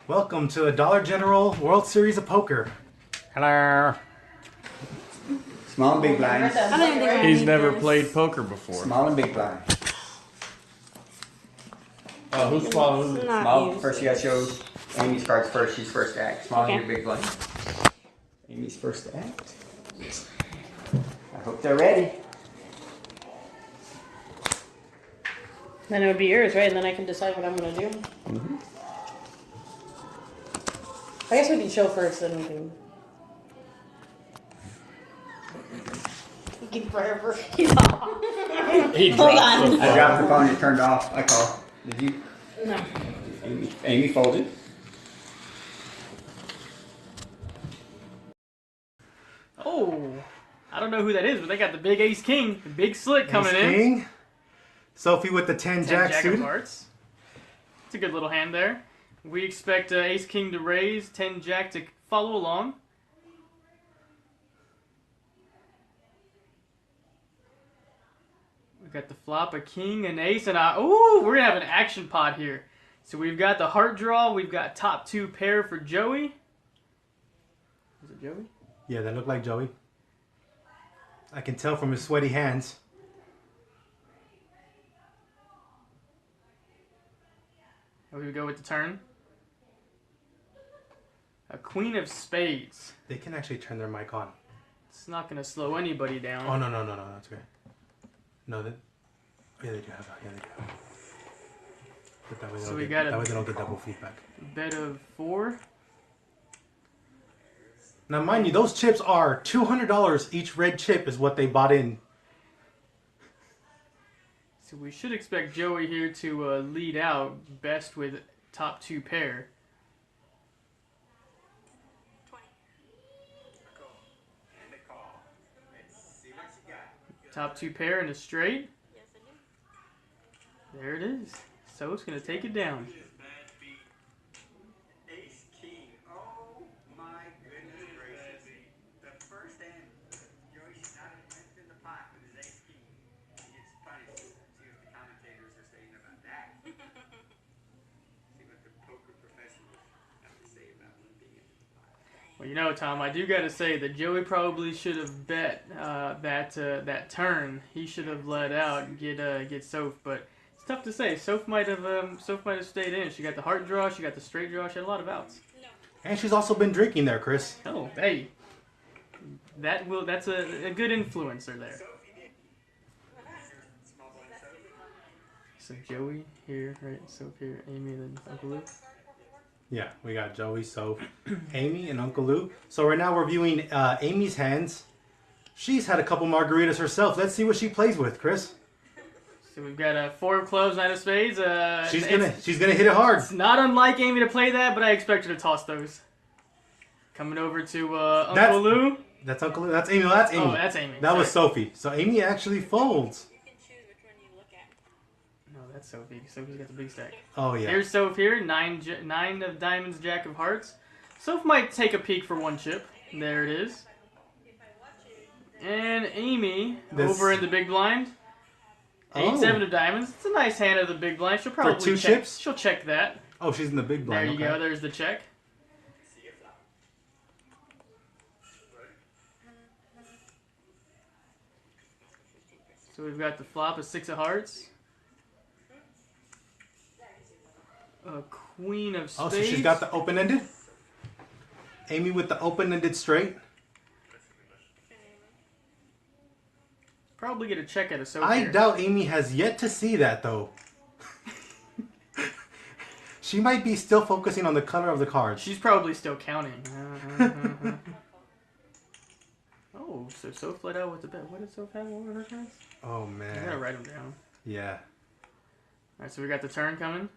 Welcome to a Dollar General World Series of Poker. Hello. Small and big blinds. I don't even think I He's need never this. played poker before. Small and big blind. Who's small? Who's Not Small, used. first you gotta show Amy's cards first. She's first to act. Small Okay. and your big blind. Amy's first to act. I hope they're ready. Then it would be yours, right? And then I can decide what I'm gonna do. I guess we can show first, then we can. Taking forever. He's off. He Hold dropped on. the I dropped the phone. It turned off. I call. Did you? No. Amy folded. Oh, I don't know who that is, but they got the big ace king, the big slick coming Ace in. King. Sophie with the 10 Ten jack jack of suited. hearts. It's a good little hand there. We expect ace king to raise, 10 jack to follow along. We've got the flop, a king, an ace, and a... Ooh, we're going to have an action pot here. So we've got the heart draw. We've got top two pair for Joey. Is it Joey? Yeah, that looked like Joey. I can tell from his sweaty hands. And we go with the turn. A queen of spades. They can actually turn their mic on. It's not going to slow anybody down. Oh, no, that's okay. No, that... Yeah, they do have that. Yeah, they do. But that way, So they we don't got get, a- that way they don't get double feedback. Bet of 4. Now, mind you, those chips are $200 each red chip is what they bought in. So we should expect Joey here to lead out best with top two pair. Top two pair and a straight. There it is. So it's going to take it down. Ace king. Oh my goodness gracious. The first hand, Joey's not in the pot with his ace king. He gets punished. See what the commentators are saying about that. See what the poker professionals have to say about him being in the pot. Well, you know, Tom, I do got to say that Joey probably should have bet that turn. He should have let out and get Soph, but it's tough to say. Soph might have stayed in. She got the heart draw. She got the straight draw. She had a lot of outs. And she's also been drinking there, Chris. Oh, hey, that's a good influencer there. So Joey here, right? Soph here, Amy, and then Uncle Luke. Yeah, we got Joey, Soph, Amy, and Uncle Lou. So right now we're viewing Amy's hands. She's had a couple margaritas herself. Let's see what she plays with, Chris. So we've got a 4 of clubs, 9 of spades. She's It's gonna hit it hard. not unlike Amy to play that, but I expect her to toss those. Coming over to Uncle Lou. That's Uncle Lou. That's Amy. No, that's Amy. Oh, that's Amy. That was Sorry. Sophie. So Amy actually folds. No, that's Sophie. Sophie's got the big stack. Oh yeah. Here's Soph here. 9 of diamonds, jack of hearts. Soph might take a peek for one chip. There it is. And Amy over in the big blind. 8, 7 of diamonds. It's a nice hand of the big blind. She'll probably two check. chips? She'll check that. Oh, she's in the big blind. There you okay. go. There's the check. So we've got the flop of 6 of hearts. A queen of spades. Oh, so she's got the open-ended. Amy with the open-ended straight. Probably get a check at a Soph I here. doubt Amy has yet to see that though. She might be still focusing on the color of the cards. She's probably still counting. Oh, so Soph let out with the bet. What did Soph have? What were her cards? Oh I man. gotta write them down. Yeah. Alright, so we got the turn coming.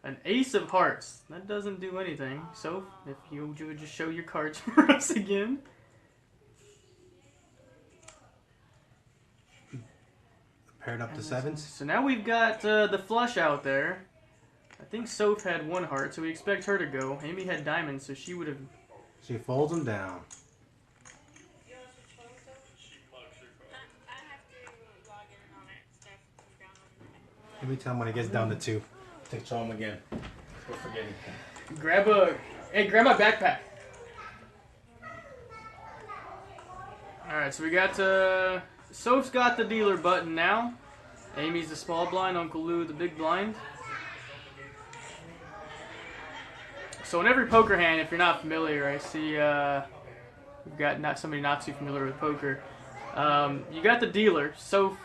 An ace of hearts. That doesn't do anything. Soph, if you would just show your cards for us again. Paired up to sevens. So now we've got the flush out there. I think Soph had 1 heart, so we expect her to go. Amy had diamonds, so she would have... She folds them down. Let me tell him when it gets down to 2. To show him again. We're forgetting. Grab my backpack. Alright, so we got, Soph's got the dealer button now. Amy's the small blind, Uncle Lou the big blind. So in every poker hand, if you're not familiar, I see, we've got somebody not too familiar with poker. You got the dealer. Soph,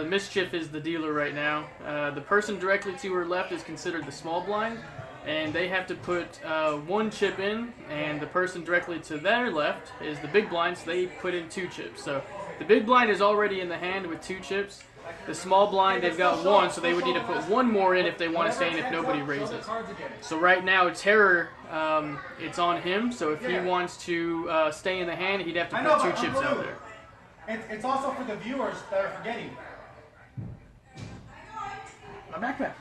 Mischief is the dealer right now. The person directly to her left is considered the small blind. And they have to put one chip in, and the person directly to their left is the big blind, so they put in 2 chips. So the big blind is already in the hand with 2 chips. The small blind, they've got 1, so they would need to put 1 more in if they want to stay in if nobody raises. So right now, Terror, it's on him, so if he wants to stay in the hand, he'd have to put 2 chips out there. It's also for the viewers that are forgetting. My backpack.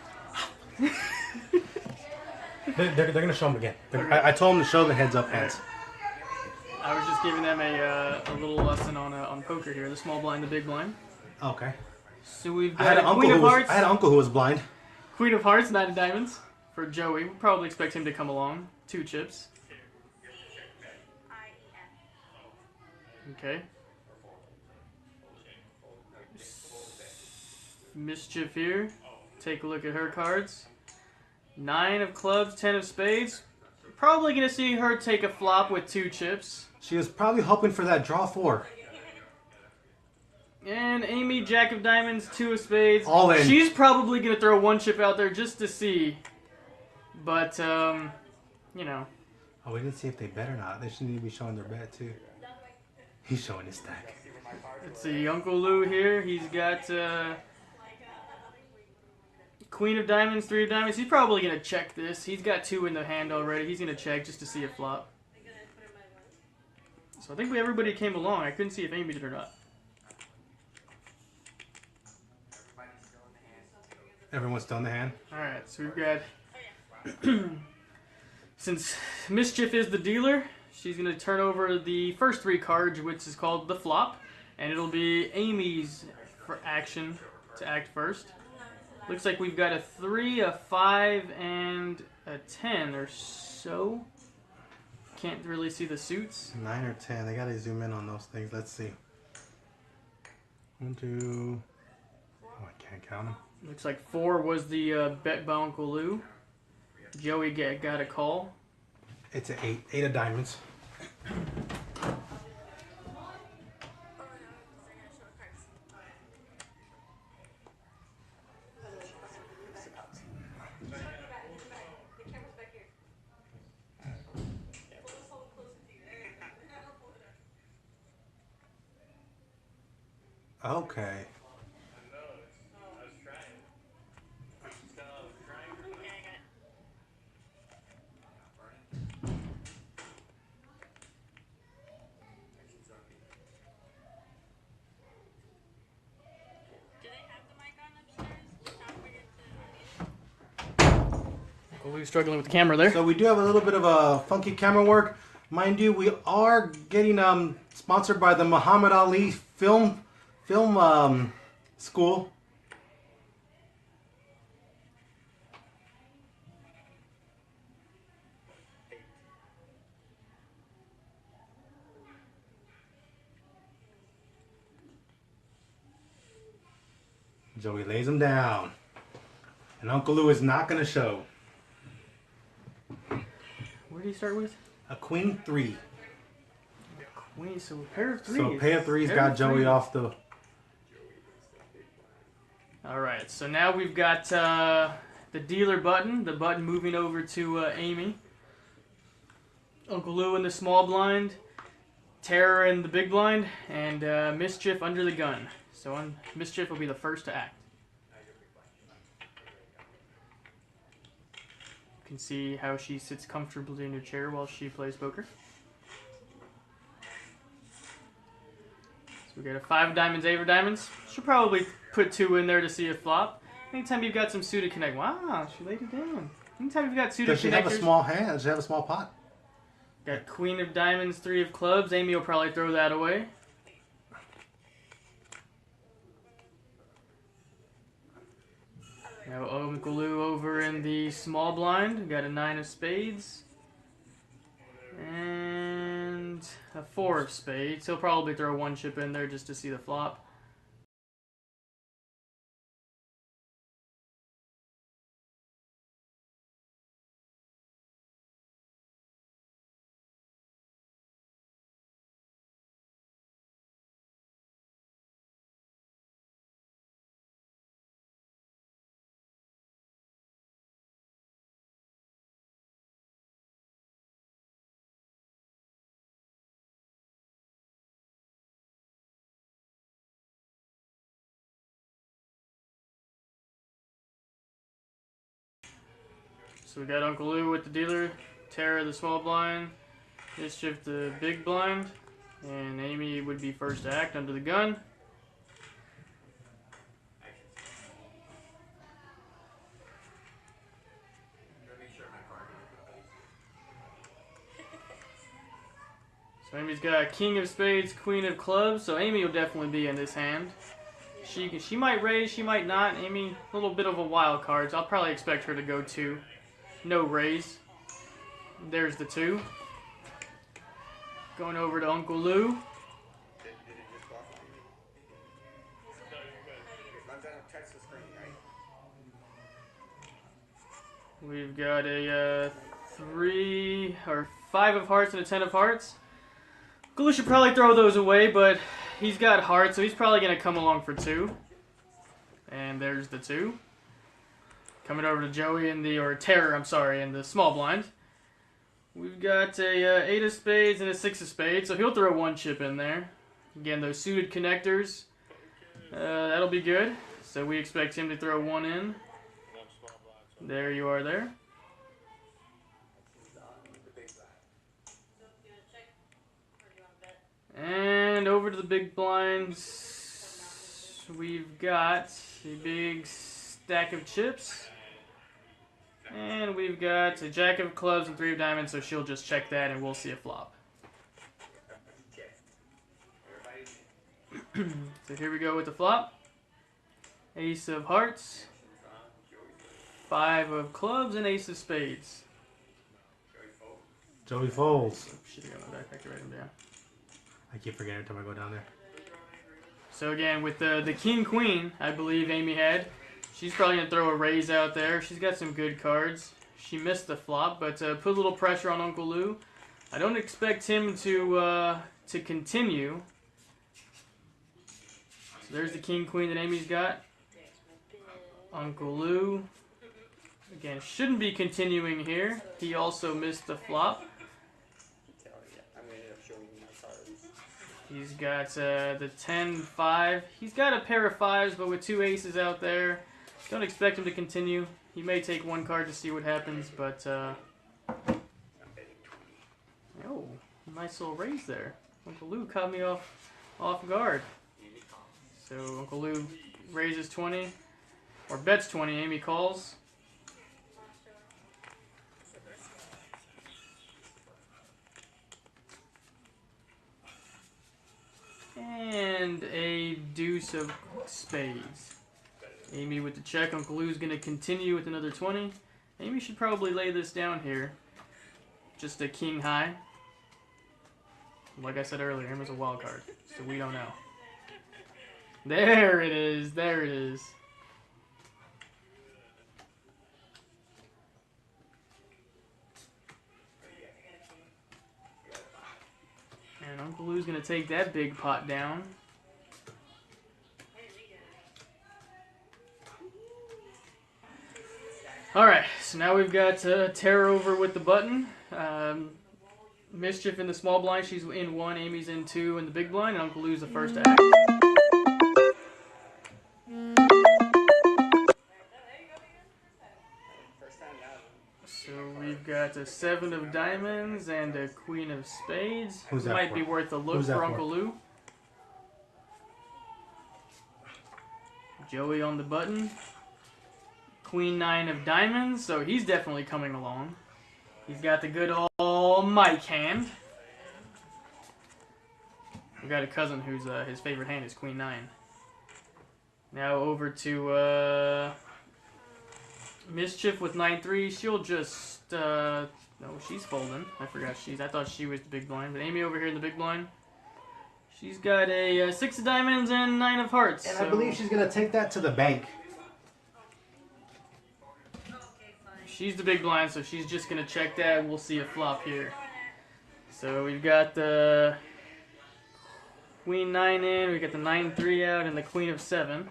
They're going to show them again. I told them to show the heads up hands. I was just giving them a little lesson on poker here. The small blind, the big blind. Okay. So we've I had got Queen of Hearts. I had an uncle who was blind. Queen of Hearts, 9 of Diamonds for Joey. We'll probably expect him to come along. 2 chips. Okay. Mischief here. Take a look at her cards. 9 of clubs, 10 of spades. Probably going to see her take a flop with 2 chips. She was probably hoping for that draw 4. And Amy, Jack of Diamonds, 2 of spades. All in. She's probably going to throw 1 chip out there just to see. But, you know. Oh, we didn't see if they bet or not. They should need to be showing their bet, too. He's showing his stack. Let's see, Uncle Lou here. He's got Queen of Diamonds, 3 of Diamonds. He's probably going to check this. He's got 2 in the hand already. He's going to check just to see a flop. So I think everybody came along. I couldn't see if Amy did or not. Everyone's still in the hand? Alright, so we've got... Since Mischief is the dealer, she's going to turn over the first 3 cards, which is called the flop. And it'll be Amy's for action to act first. Looks like we've got a 3, a 5, and a 10 or so. Can't really see the suits. 9 or 10. They gotta zoom in on those things. Let's see. 1, 2. Oh, I can't count them. Looks like 4 was the bet by Uncle Lou. Joey got a call. It's an 8. 8 of diamonds. Okay. Uncle Lou's struggling with the camera there. So we do have a little bit of a funky camera work. Mind you, we are getting sponsored by the Muhammad Ali film school. Joey lays him down. And Uncle Lou is not going to show. Where did he start with? A queen 3. Queen, so a pair of 3s. So a pair of 3s got Joey off the... Alright, so now we've got the dealer button. The button moving over to Amy. Uncle Lou in the small blind. Terror in the big blind. And Mischief under the gun. So Mischief will be the first to act. You can see how she sits comfortably in her chair while she plays poker. So we got a 5 of diamonds, 8 of diamonds. She'll probably put 2 in there to see a flop. Anytime you've got some suited connect. Wow, she laid it down. Anytime you've got suited Does she have a connectors. small hand? Does she have a small pot? Got Queen of Diamonds, 3 of Clubs. Amy will probably throw that away. Now Uncle Lou over in the small blind. Got a 9 of spades. And a 4 of spades. He'll probably throw one chip in there just to see the flop. So we got Uncle Lou with the dealer, Tara the small blind, Mischief the big blind, and Amy would be first to act under the gun. So Amy's got King of Spades, Queen of Clubs, so Amy will definitely be in this hand. She might raise, she might not. Amy, a little bit of a wild card, so I'll probably expect her to go 2. No raise. There's the 2. Going over to Uncle Lou. Did it just go off on me? I'm trying to touch the screen, right? We've got a 3 or 5 of hearts and a 10 of hearts. Uncle Lou should probably throw those away, but he's got hearts, so he's probably going to come along for 2. And there's the 2. Coming over to Joey in the, or Terror, I'm sorry, in the small blind. We've got a 8 of spades and a 6 of spades, so he'll throw one chip in there. Again, those suited connectors, that'll be good. So we expect him to throw one in. There you are there. And over to the big blinds, we've got a big stack of chips. And we've got a jack of clubs and 3 of diamonds, so she'll just check that and we'll see a flop. So here we go with the flop. Ace of hearts, 5 of clubs, and ace of spades. Joey folds. Oh, shit, I got my backpack to write them down. I keep forgetting every time I go down there. So again, with the king queen, I believe Amy had. She's probably going to throw a raise out there. She's got some good cards. She missed the flop, but put a little pressure on Uncle Lou. I don't expect him to continue. So there's the king queen that Amy's got. Uncle Lou, again, shouldn't be continuing here. He also missed the flop. He's got the 10-5. He's got a pair of 5s, but with 2 aces out there, don't expect him to continue. He may take one card to see what happens, but oh, nice little raise there. Uncle Lou caught me off guard. So Uncle Lou raises 20, or bets 20. Amy calls. And a deuce of spades. Amy with the check. Uncle Lou's going to continue with another 20. Amy should probably lay this down here. Just a king high. Like I said earlier, Amy's a wild card, so we don't know. There it is. There it is. And Uncle Lou's going to take that big pot down. Alright, so now we've got Terror over with the button. Mischief in the small blind, she's in 1, Amy's in 2 in the big blind, and Uncle Lou's the first to act. So we've got a 7 of diamonds and a queen of spades. Who's that Might for? be worth a look Who's that for for? Uncle Lou. Joey on the button. Queen 9 of diamonds, so he's definitely coming along. He's got the good old Mike hand. We've got a cousin whose his favorite hand is Queen 9. Now over to Mischief with 9-3. She'll just. No, she's folding. I thought she was the big blind. But Amy over here in the big blind. She's got a 6 of diamonds and 9 of hearts. And so I believe she's gonna take that to the bank. she's the big blind, so she's just gonna check that. And we'll see a flop here. So we've got the Queen 9 in. We got the 9-3 out and the Queen of 7.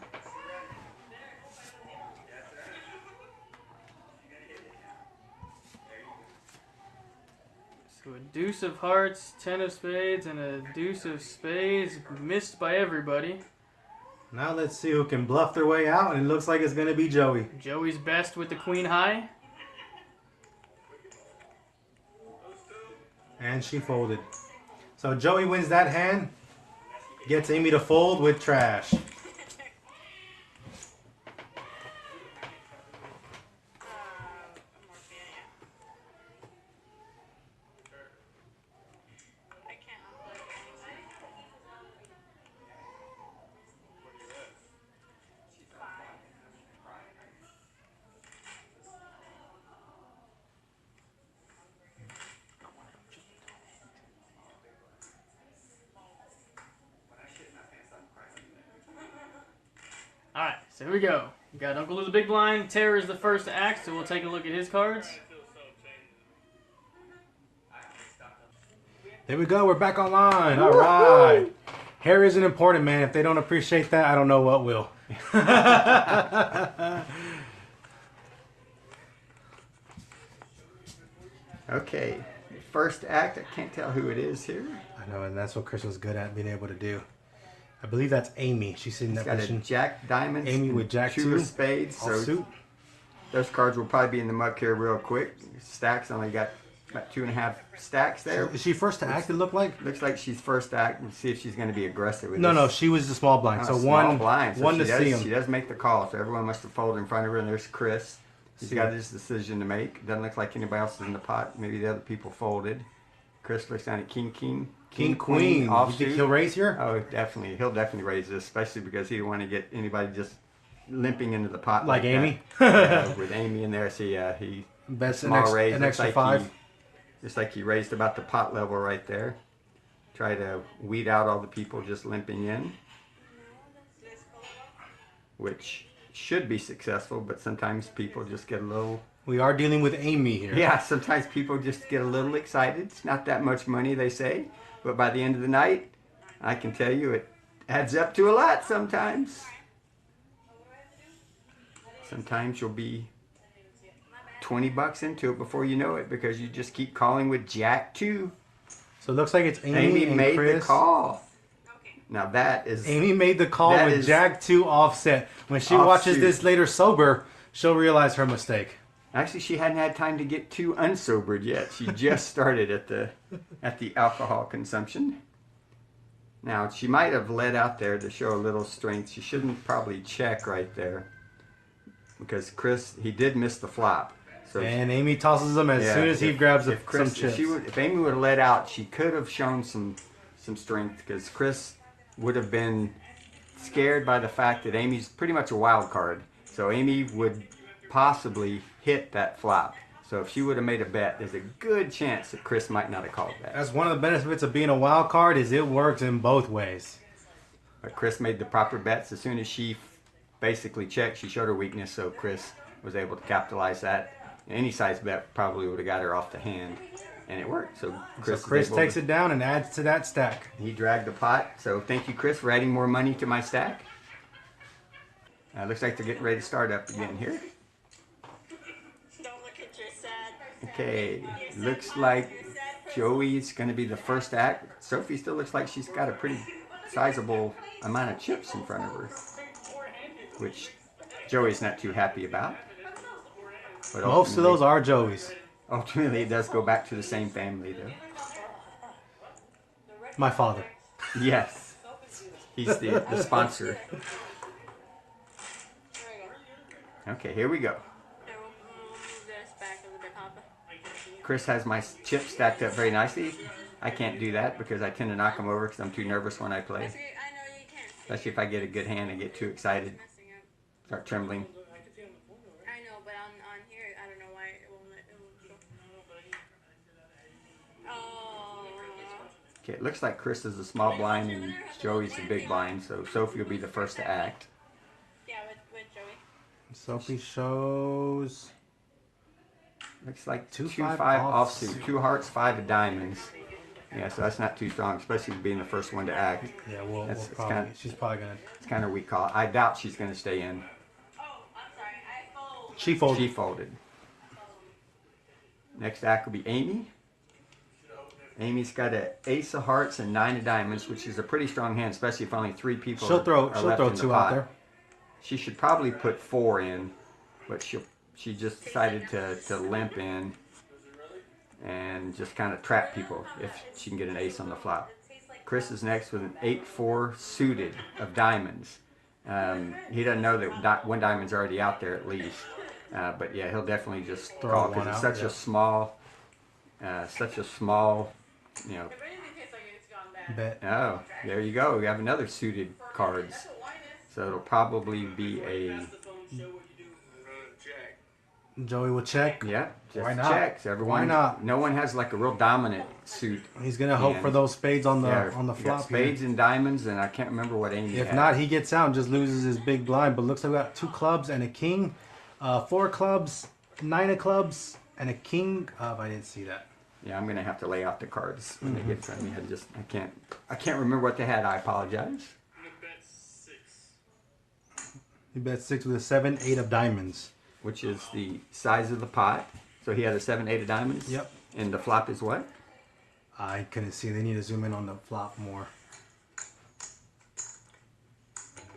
So a deuce of hearts, 10 of spades, and a deuce of spades. Missed by everybody. Now let's see who can bluff their way out, and it looks like it's gonna be Joey. Joey's best with the Queen high. And she folded. So Joey wins that hand. Gets Amy to fold with trash. Alright, so here we go. We got Uncle Lou's big blind. Terror is the first to act, so we'll take a look at his cards. There we go. We're back online. All right. Hair isn't important, man. If they don't appreciate that, I don't know what will. Okay, first act. I can't tell who it is here. I know, and that's what Chris was good at being able to do. I believe that's Amy. She's sitting in that Got a position. Jack diamonds. Amy and with Jack 2 two. of spades. All So suit. those cards will probably be in the muck here real quick. Stacks only got about 2.5 stacks there. Is she first to act, it looked like? Looks like she's first act. We'll see if she's going to be aggressive with No, this. no, she was the small blind. Oh, So small one, blind. So one she to does, see She him. does make the call, so everyone must have folded in front of her. And there's Chris. He's See got him. his decision to make. Doesn't look like anybody else is in the pot. Maybe the other people folded. Chris looks down at King, King, queen. You offsuit. think he'll raise here? Oh, definitely. He'll definitely raise this, especially because he don't want to get anybody just limping into the pot Like Amy? that. Yeah, with Amy in there, see, he Best an, small extra, raise. an Looks extra like 5. just like he raised about the pot level right there. Try to weed out all the people just limping in, which should be successful, but sometimes people just get a little. We are dealing with Amy here. Yeah, sometimes people just get a little excited. It's not that much money, they say, but by the end of the night, I can tell you it adds up to a lot sometimes. Sometimes you'll be $20 into it before you know it because you just keep calling with Jack 2. So it looks like it's Amy, Amy and made Chris. the call. Now that is Amy made the call That with is- Jack 2 offset. When she watches Offsuit. this later sober, she'll realize her mistake. actually she hadn't had time to get too unsobered yet. She just started at the alcohol consumption. Now she might have led out there to show a little strength. She shouldn't probably check right there because Chris he did miss the flop. So And Amy tosses them as yeah, soon as he if- grabs if Chris, some chips. If Amy would have let out, she could have shown some strength because Chris would have been scared by the fact that Amy's pretty much a wild card. So Amy would possibly hit that flop. So if she would have made a bet, there's a good chance that Chris might not have called that. That's one of the benefits of being a wild card is it works in both ways. But Chris made the proper bets. As soon as she basically checked, she showed her weakness, so Chris was able to capitalize that. Any size bet probably would have got her off the hand, and it worked. So Chris, Takes it down and adds to that stack. He dragged the pot. So thank you, Chris, for adding more money to my stack. Looks like they're getting ready to start up again here. Don't look at your sad. Okay, looks like Joey's going to be the first act. Sophie still looks like she's got a pretty sizable amount of chips in front of her, which Joey's not too happy about. But Most of those are Joey's. ultimately, it does go back to the same family, though. My father. Yes, he's the sponsor. Okay, here we go. Here, we'll move this back a little bit, Papa. Chris has my chips stacked up very nicely. I can't do that because I tend to knock them over because I'm too nervous when I play. I know you can. Especially if I get a good hand and get too excited, Messing up. start trembling. I know, but Okay, it looks like Chris is the small blind and Joey's the big blind, so Sophie will be the first to act. Yeah, with Joey. Sophie shows Looks like 2-5 2-5 offsuit. offsuit, 2 hearts, 5 of diamonds. Yeah, so that's not too strong, especially being the first one to act. yeah. We'll That's- it's probably kinda- she's probably gonna It's kind of a weak call. I doubt she's going to stay in. Oh, I'm sorry. I fold. she folded. She folded. Next act will be Amy. Amy's got an ace of hearts and 9 of diamonds, which is a pretty strong hand, especially if only 3 people She'll throw are left in the 2 pot. out there. She should probably put 4 in, but she just decided to limp in and just kind of trap people if she can get an ace on the flop. Chris is next with an 8-4 suited of diamonds. He doesn't know that one diamond's already out there at least. But yeah, he'll definitely just Throw call one because it's out, such yeah. such a small, you know. If anything tastes like it's gone bad. Bet. Oh, there you go. We have another suited cards. So it'll probably be a, Joey will check. yeah, just Why not? checks. Everyone, Why not? No one has like a real dominant suit. He's gonna hope hand. for those spades on the Yeah, on the we got flop. spades Here. and diamonds, and I can't remember what Amy If had. not, he gets out and just loses his big blind. But looks like we got 2 clubs and a king, 4 clubs, 9 of clubs, and a king. I didn't see that. Yeah, I'm gonna have to lay out the cards when Mm-hmm. they get from me. I can't remember what they had. I apologize. He bet 6 with a 7, 8 of diamonds. Which is the size of the pot. So he had a 7, 8 of diamonds. Yep. And the flop is what? I couldn't see. They need to zoom in on the flop more.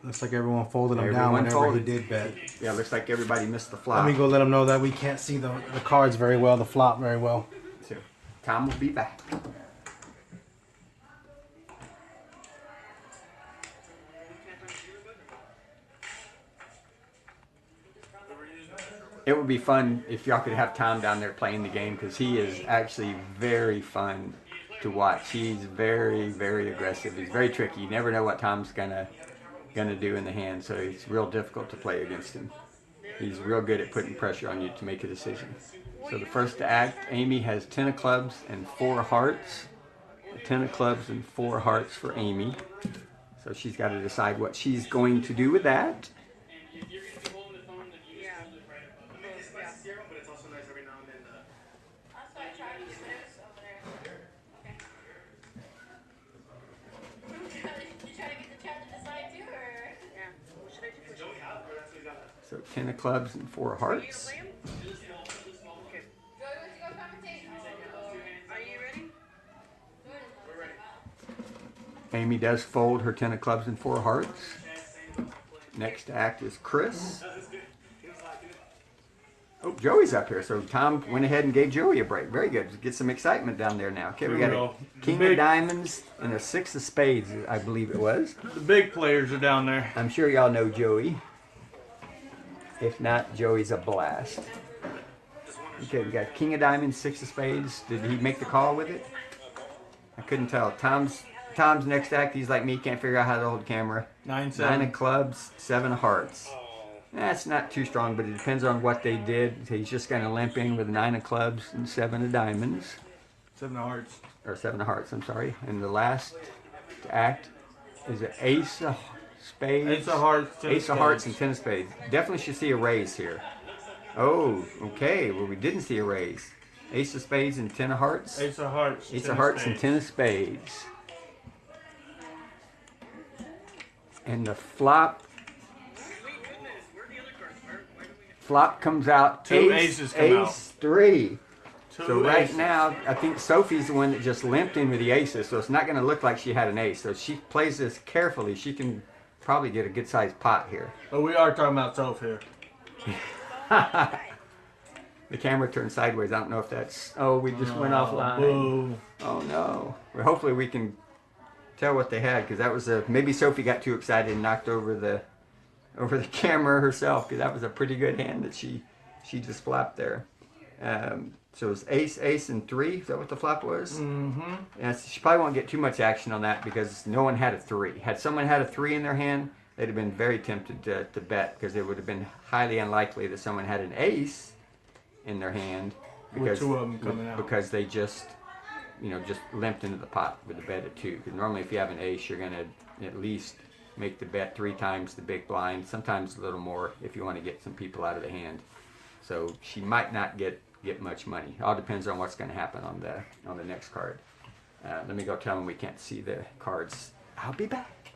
Looks like everyone folded him down Everyone whenever folded. he did bet. Yeah, looks like everybody missed the Let flop. me go let him know that we can't see the cards very well, the flop very well. So Tom will be back. It would be fun if y'all could have Tom down there playing the game because he is actually very fun to watch. He's very, very aggressive. He's very tricky. You never know what Tom's gonna do in the hand, so it's real difficult to play against him. He's real good at putting pressure on you to make a decision. So the first to act, Amy has 10 of clubs and 4 hearts. 10 of clubs and 4 hearts for Amy. So she's got to decide what she's going to do with that. That's why I tried to use this over there. Okay. You try to get the chat to decide too, or? Yeah. What should I do? So 10 of clubs and 4 hearts. Joey, wants to go commentate? Are you ready? We're ready. Amy does fold her 10 of clubs and 4 hearts. Next to act is Chris. Oh, Joey's up here. So Tom went ahead and gave Joey a break. Very good. Get some excitement down there now. Okay, we got a king of diamonds and a 6 of spades, I believe it was. The big players are down there. I'm sure y'all know Joey. If not, Joey's a blast. Okay, we got king of diamonds, 6 of spades. Did he make the call with it? I couldn't tell. Tom's next act. He's like me, can't figure out how to hold the camera. 9, 9 of clubs, 7 of hearts. That's not too strong, but it depends on what they did. He's just going to limp in with 9 of clubs and 7 of diamonds. 7 of hearts. Or 7 of hearts, I'm sorry. And the last to act is an ace of spades. Ace of hearts. 10 Ace of hearts and 10 of spades. Definitely should see a raise here. Oh, okay. Well, we didn't see a raise. Ace of spades and 10 of hearts. Ace of hearts. Ace 10 of hearts and spades. 10 of spades. And the flop. Flop comes out. 2 ace, aces come out. ace 3. 2 So right aces. now, I think Sophie's the one that just limped in with the aces, so it's not going to look like she had an ace. So if she plays this carefully, she can probably get a good sized pot here. But we are talking about Soph here. The camera turned sideways. I don't know if that's... Oh, we just went offline. Boo. Oh no. Well, hopefully we can tell what they had, because that was a... Maybe Sophie got too excited and knocked over the camera herself, because that was a pretty good hand that she just flopped there. So it was ace, ace, and 3. Is that what the flop was? Mm-hmm. Yeah, so she probably won't get too much action on that because no one had a 3. Had someone had a 3 in their hand, they'd have been very tempted to bet, because it would have been highly unlikely that someone had an ace in their hand With 2 of them coming out. because they just you know, just limped into the pot with a bet of 2. Because normally if you have an ace, you're going to at least make the bet 3 times the big blind, sometimes a little more if you want to get some people out of the hand. So she might not get much money. All depends on what's going to happen on the next card. Let me go tell them we can't see the cards. I'll be back.